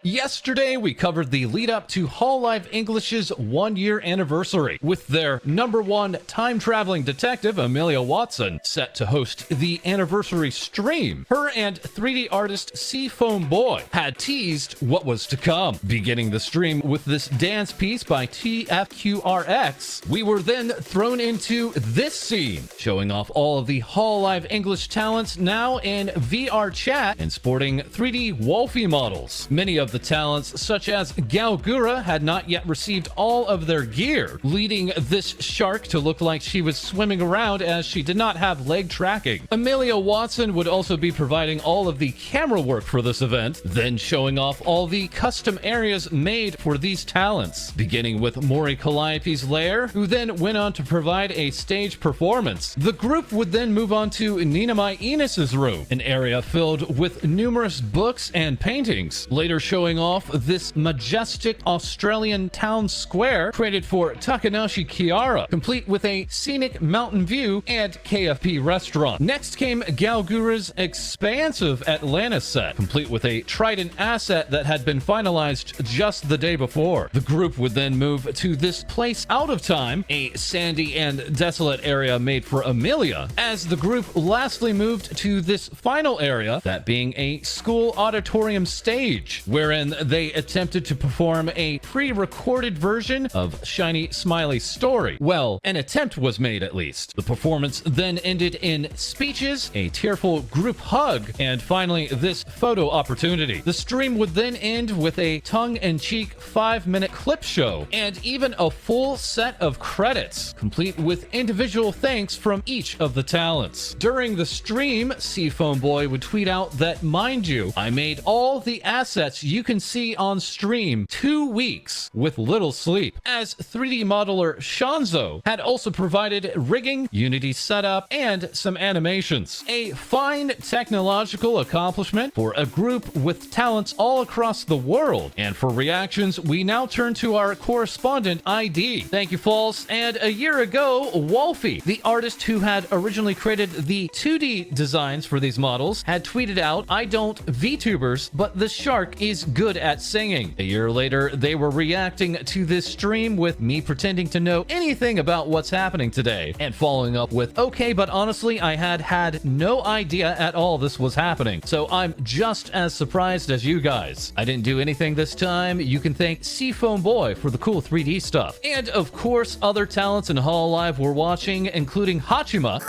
Yesterday, we covered the lead up to HoloLive English's 1-year anniversary, with their #1 time-traveling detective, Amelia Watson, set to host the anniversary stream. Her and 3D artist Seafoam Boy had teased what was to come. Beginning the stream with this dance piece by TFQRX, we were then thrown into this scene, showing off all of the HoloLive English talents now in VR chat and sporting 3D Wolfie models. Many of the talents, such as Gura, had not yet received all of their gear, leading this shark to look like she was swimming around as she did not have leg tracking. Amelia Watson would also be providing all of the camera work for this event, then showing off all the custom areas made for these talents, beginning with Mori Calliope's lair, who then went on to provide a stage performance. The group would then move on to Ninamai Enos's room, an area filled with numerous books and paintings, later showing off this majestic Australian town square created for Takanashi Kiara, complete with a scenic mountain view and KFP restaurant. Next came Gura's expansive Atlantis set, complete with a Trident asset that had been finalized just the day before. The group would then move to this place out of time, a sandy and desolate area made for Amelia, as the group lastly moved to this final area, that being a school auditorium stage, wherein they attempted to perform a pre-recorded version of Shiny Smiley's story. Well, an attempt was made at least. The performance then ended in speeches, a tearful group hug, and finally this photo opportunity. The stream would then end with a tongue-in-cheek 5-minute clip show, and even a full set of credits, complete with individual thanks from each of the talents. During the stream, Seafoam Boy would tweet out that, mind you, I made all the assets you can see on stream 2 weeks with little sleep, as 3D modeler Shanzo had also provided rigging, Unity setup, and some animations. A fine technological accomplishment for a group with talents all across the world. And for reactions, we now turn to our correspondent ID. Thank you, False. And a year ago, Wolfie, the artist who had originally created the 2D designs for these models, had tweeted out, "I don't VTubers, but the shark is good at singing." A year later, they were reacting to this stream with me pretending to know anything about what's happening today, and following up with, "Okay, but honestly, I had no idea at all this was happening, so I'm just as surprised as you guys. I didn't do anything this time. You can thank Seafoam Boy for the cool 3D stuff." And of course, other talents in HoloLive were watching, including Hachima,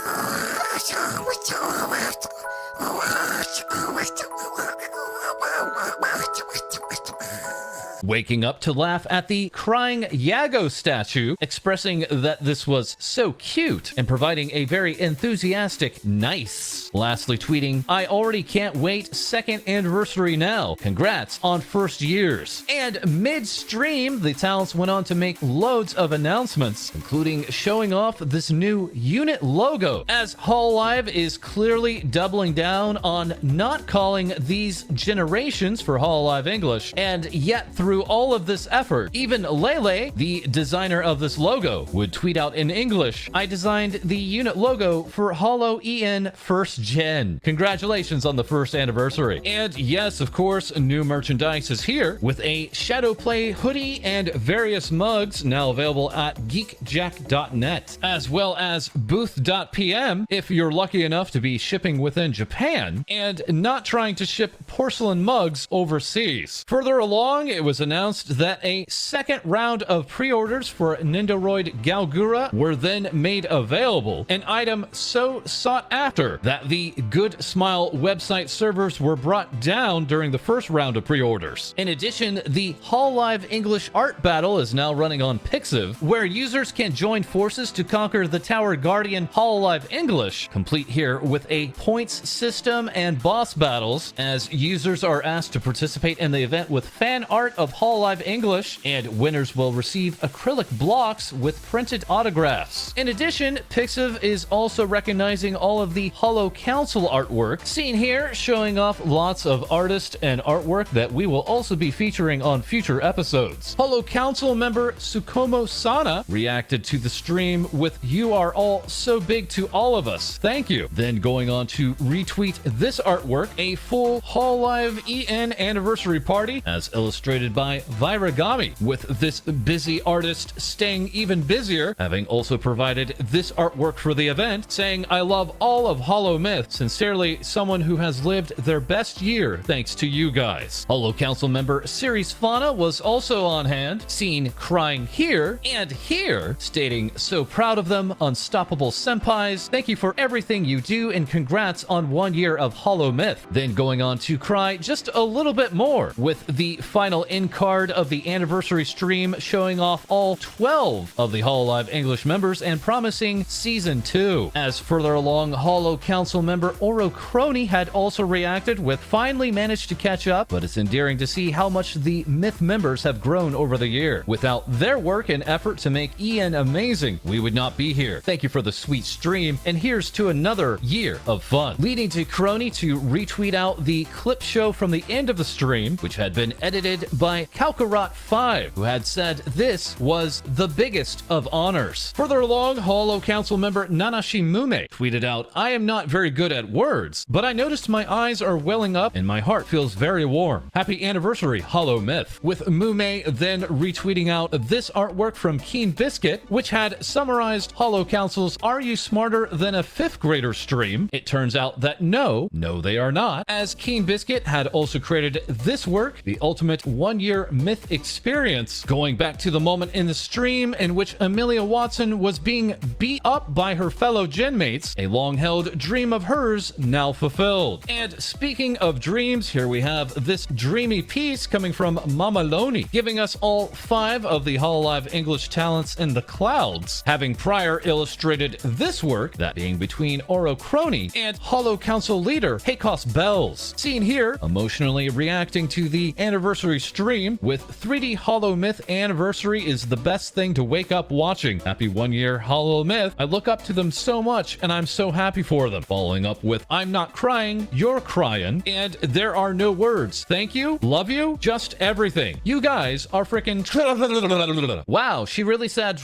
waking up to laugh at the crying Yago statue, expressing that this was so cute, and providing a very enthusiastic nice. Lastly tweeting, "I already can't wait, 2nd anniversary now. Congrats on 1st years." And mid-stream, the talents went on to make loads of announcements, including showing off this new unit logo, as HoloLive is clearly doubling down on not calling these generations for HoloLive English, and yet through all of this effort, even Lele, the designer of this logo, would tweet out in English, "I designed the unit logo for HoloEN VRChat. Congratulations on the 1st anniversary." And yes, of course, new merchandise is here, with a Shadowplay hoodie and various mugs now available at geekjack.net, as well as booth.pm if you're lucky enough to be shipping within Japan and not trying to ship porcelain mugs overseas. Further along, it was announced that a second round of pre-orders for Nindoroid Gura were then made available, an item so sought after that the Good Smile website servers were brought down during the first round of pre-orders. In addition, the HoloLive English art battle is now running on Pixiv, where users can join forces to conquer the Tower Guardian HoloLive English, complete here with a points system and boss battles, as users are asked to participate in the event with fan art of of HoloLive English, and winners will receive acrylic blocks with printed autographs. In addition, Pixiv is also recognizing all of the Holo Council artwork, seen here showing off lots of artist and artwork that we will also be featuring on future episodes. Holo Council member Tsukomo Sana reacted to the stream with "You are all so big to all of us. Thank you." Then going on to retweet this artwork, a full HoloLive EN anniversary party as illustrated by Viragami, with this busy artist staying even busier, having also provided this artwork for the event, saying, "I love all of HoloMyth. Sincerely, someone who has lived their best year thanks to you guys." Holo Council member Series Fauna was also on hand, seen crying here and here, stating, "So proud of them, unstoppable senpais. Thank you for everything you do and congrats on 1 year of HoloMyth." Then going on to cry just a little bit more with the final end card of the anniversary stream showing off all 12 of the HoloLive English members and promising Season 2. As further along, Holo Council member Oro Crony had also reacted with "Finally managed to catch up, but it's endearing to see how much the Myth members have grown over the year. Without their work and effort to make EN amazing, we would not be here. Thank you for the sweet stream, and here's to another year of fun." Leading to Crony to retweet out the clip show from the end of the stream, which had been edited by Kalkarat5, who had said this was the biggest of honors. Further along, Holo Council member Nanashi Mume tweeted out, "I am not very good at words, but I noticed my eyes are welling up and my heart feels very warm. Happy anniversary, HoloMyth." With Mume then retweeting out this artwork from Keen Biscuit, which had summarized Holo Council's "Are You Smarter Than a Fifth Grader" stream. It turns out that no, they are not, as Keen Biscuit had also created this work, the ultimate 1-year myth experience, going back to the moment in the stream in which Amelia Watson was being beat up by her fellow gen mates, a long-held dream of hers now fulfilled. And speaking of dreams, here we have this dreamy piece coming from Mama Loney, giving us all 5 of the HoloLive English talents in the clouds, having prior illustrated this work, that being between Oro Crony and Holo Council leader Heikos Bells, seen here emotionally reacting to the anniversary stream with "3D HoloMyth anniversary is the best thing to wake up watching. Happy 1 year HoloMyth. I look up to them so much and I'm so happy for them." Following up with "I'm not crying, you're crying, and there are no words. Thank you, love you, just everything. You guys are freaking..." Wow, she really said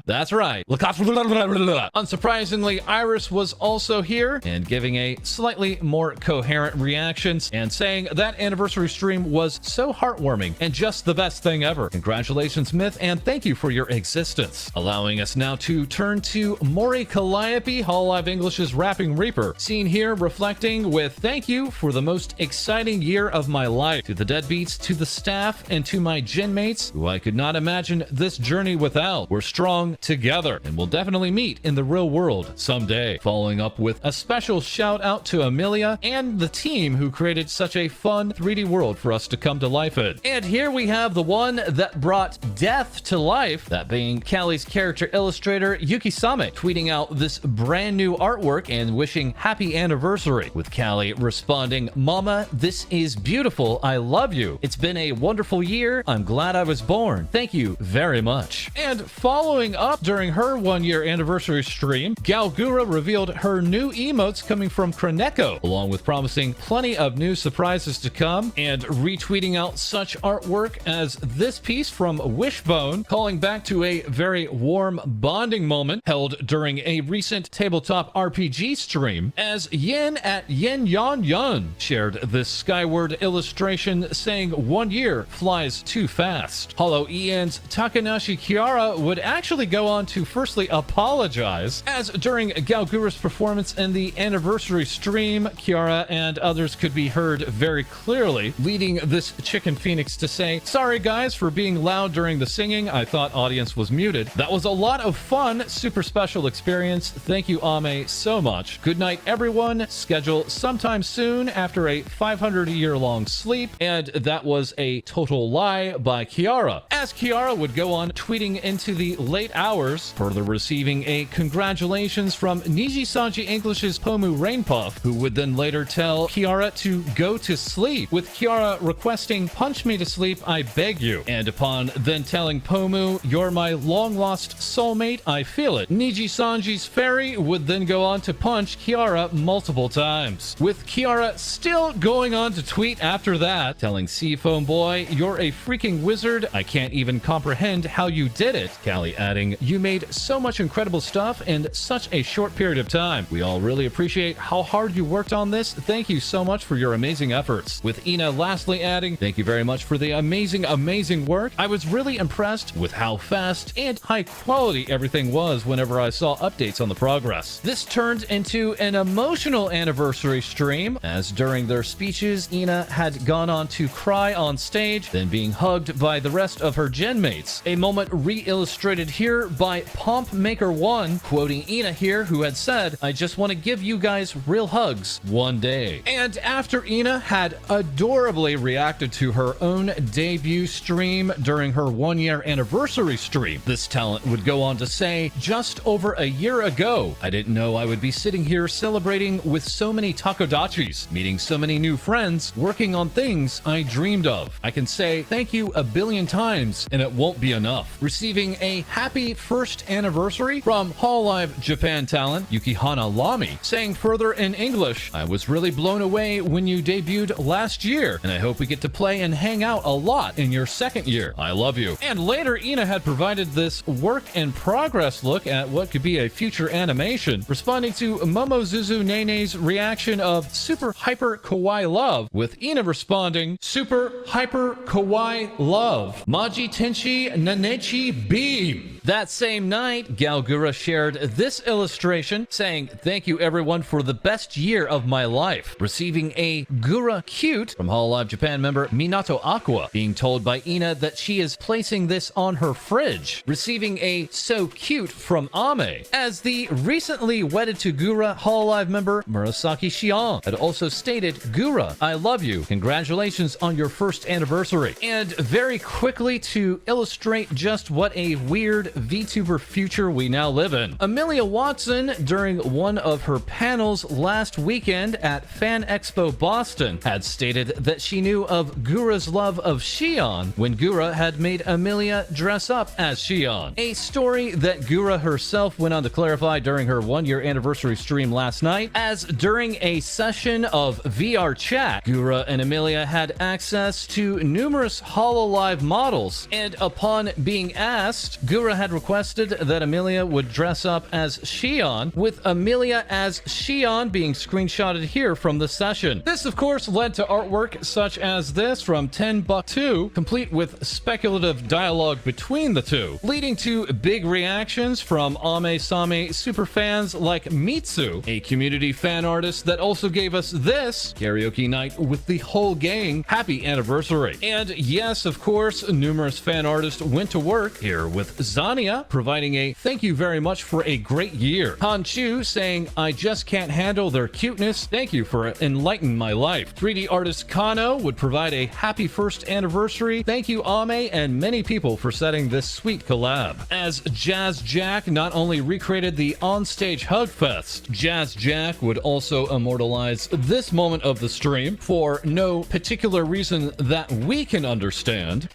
that's right. Unsurprisingly, Iris was also here and giving a slightly more coherent reactions and saying that anniversary stream was so heartwarming and just the best thing ever. Congratulations, Myth, and thank you for your existence. Allowing us now to turn to Maury Calliope, HoloLive English's Rapping Reaper, seen here reflecting with "Thank you for the most exciting year of my life. To the deadbeats, to the staff, and to my gen mates, who I could not imagine this journey without. We're strong together, and we'll definitely meet in the real world someday." Following up with a special shout out to Amelia and the team who created such a fun 3D world for us to come to life in. And here we have the one that brought death to life, that being Callie's character illustrator Yukisame, tweeting out this brand new artwork and wishing happy anniversary, with Callie responding, "Mama, this is beautiful. I love you. It's been a wonderful year. I'm glad I was born. Thank you very much." And following up during her 1-year anniversary stream, Gura revealed her new emotes coming from Kroneko, along with promising plenty of new surprises to come, and retweeting out such artwork as this piece from Wishbone, calling back to a very warm bonding moment held during a recent tabletop RPG stream, as Yin at Yin Yon Yun shared this skyward illustration saying 1 year flies too fast. HoloEN's Takanashi Kiara would actually go on to firstly apologize, as during Gura's performance in the anniversary stream, Kiara and others could be heard very clearly, leading this chicken phoenix to say, "Sorry guys for being loud during the singing. I thought audience was muted. That was a lot of fun, super special experience. Thank you, Ame, so much. Good night, everyone. Schedule sometime soon after a 500-year-long sleep." And that was a total lie by Kiara, as Kiara would go on tweeting into the late hours, further receiving a congratulations from Niji Sanji English's Pomu Rainpuff, who would then later tell Kiara to go to sleep, with Kiara requesting saying, "Punch me to sleep, I beg you." And upon then telling Pomu, "You're my long-lost soulmate, I feel it," Niji Sanji's fairy would then go on to punch Kiara multiple times, with Kiara still going on to tweet after that, telling Seafoam Boy, "You're a freaking wizard, I can't even comprehend how you did it," Callie adding, "You made so much incredible stuff in such a short period of time. We all really appreciate how hard you worked on this. Thank you so much for your amazing efforts," with Ina lastly adding, "Thank you very much for the amazing work. I was really impressed with how fast and high quality everything was whenever I saw updates on the progress." This turned into an emotional anniversary stream, as during their speeches, Ina had gone on to cry on stage, then being hugged by the rest of her gen mates. A moment re-illustrated here by Pompmaker1, quoting Ina here, who had said, "I just want to give you guys real hugs one day." And after Ina had adorably reacted to her own debut stream during her 1-year anniversary stream, this talent would go on to say, "Just over a year ago, I didn't know I would be sitting here celebrating with so many takodachis, meeting so many new friends, working on things I dreamed of. I can say thank you a billion times and it won't be enough." Receiving a happy first anniversary from HoloEN Japan talent Yukihana Lamy, saying further in English, "I was really blown away when you debuted last year, and I hope we get to play and hang out a lot in your second year. I love you." And later, Ina had provided this work in progress look at what could be a future animation, responding to Momozuzu Nene's reaction of "Super Hyper Kawaii Love," with Ina responding, "Super Hyper Kawaii Love. Maji Tenshi Nanechi Beam." That same night, Gura shared this illustration, saying, "Thank you everyone for the best year of my life." Receiving a Gura cute from HoloEN Japan member Minato Aqua, being told by Ina that she is placing this on her fridge. Receiving a "so cute" from Ame, as the recently wedded to Gura HoloLive member Murasaki Shion had also stated, "Gura, I love you. Congratulations on your first anniversary." And very quickly, to illustrate just what a weird VTuber future we now live in, Amelia Watson, during one of her panels last weekend at Fan Expo Boston, had stated that she knew of Gura's love of Shion when Gura had made Amelia dress up as Shion. A story that Gura herself went on to clarify during her 1-year anniversary stream last night, as during a session of VRChat, Gura and Amelia had access to numerous HoloLive models, and upon being asked, Gura had requested that Amelia would dress up as Shion, with Amelia as Shion being screenshotted here from the session. This, of course, led to artwork such as this from 10buck2, complete with speculative dialogue between the two, leading to big reactions from Ame-Same superfans like Mitsu, a community fan artist that also gave us this karaoke night with the whole gang happy anniversary. And yes, of course, numerous fan artists went to work here, with Zania providing a "thank you very much for a great year," Han Chu saying, "I just can't handle their cuteness. Thank you for enlightening my life." 3D artist Kano would provide a "happy first anniversary. Thank you Ame and many people for setting this sweet collab." As Jazz Jack not only recreated the onstage hug fest, Jazz Jack would also immortalize this moment of the stream for no particular reason that we can understand,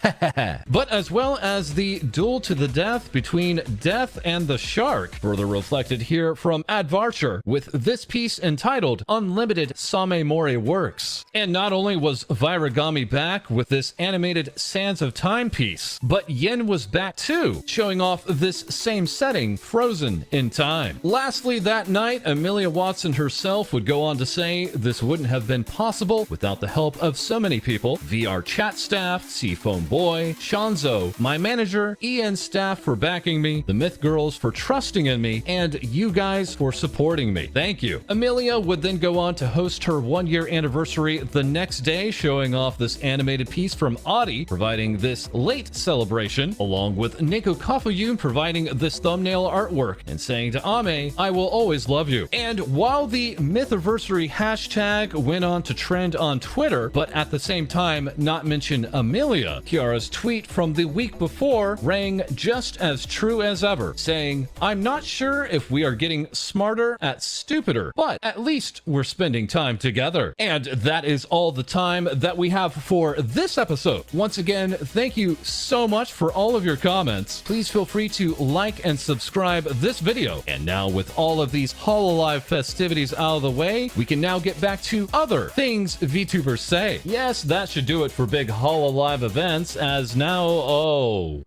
but as well as the duel to the death between Death and the Shark, further reflected here from Advarcher, with this piece entitled "Unlimited Same Mori Works." And not only was Viragami back with this animated Sands of Time piece, but Yen was back too, showing off this same setting, frozen in time. Lastly, that night, Amelia Watson herself would go on to say, "This wouldn't have been possible without the help of so many people: VRChat staff, Seafoam Boy, Shanzo, my manager, EN staff for backing me, the Myth Girls for trusting in me, and you guys for supporting me. Thank you." Amelia would then go on to host her 1-year anniversary the next day, showing off this animated piece from Audi, providing this late celebration, along with Neko Kafuyun providing this thumbnail artwork and saying to Ame, "I will always love you." And while the Mythiversary hashtag went on to trend on Twitter, but at the same time not mention Amelia, Kiara's tweet from the week before rang just as true as ever, saying, I'm not sure if we are getting smarter at stupider, but at least we're spending time together. And that is all the time that we have for this episode. Once again, thank you so much for all of your comments. Please feel free to like and subscribe this video. And now with all of these HoloLive festivities out of the way, we can now get back to other things VTubers say. Yes, that should do it for big HoloLive events, as now, oh.